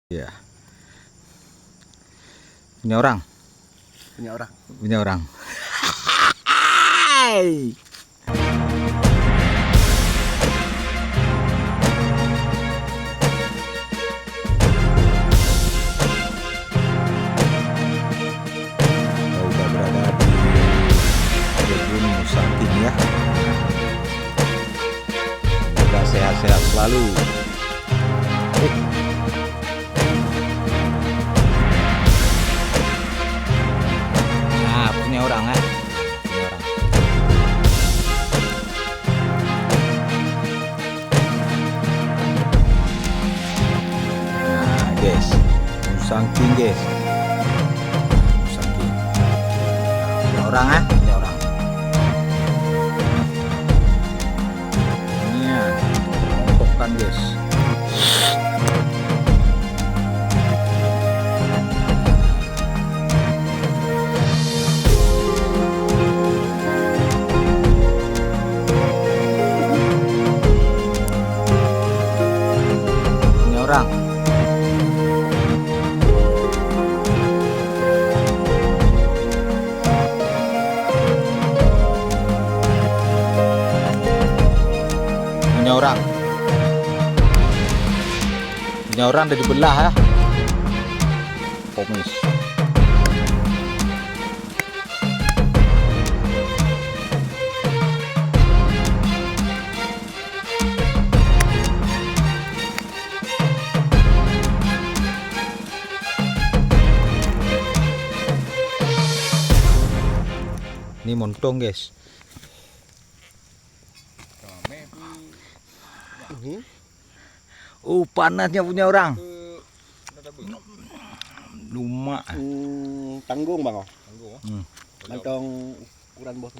Ya. Punya orang. Punya orang. Punya orang. Kita udah berada di kebun Nusantara ya. Semoga sehat-sehat selalu. Nah, punya orang ya. Punya orang. Nah, guys, Musang King guys. Musang King. Punya orang ya, punya orang. Ini ya, kelompokkan guys. Orang punya orang udah dibelah ya, komis. Ini montong guys. Panasnya punya orang. Lumak. Tanggung bang. Tanggung. Mantong ukuran bawah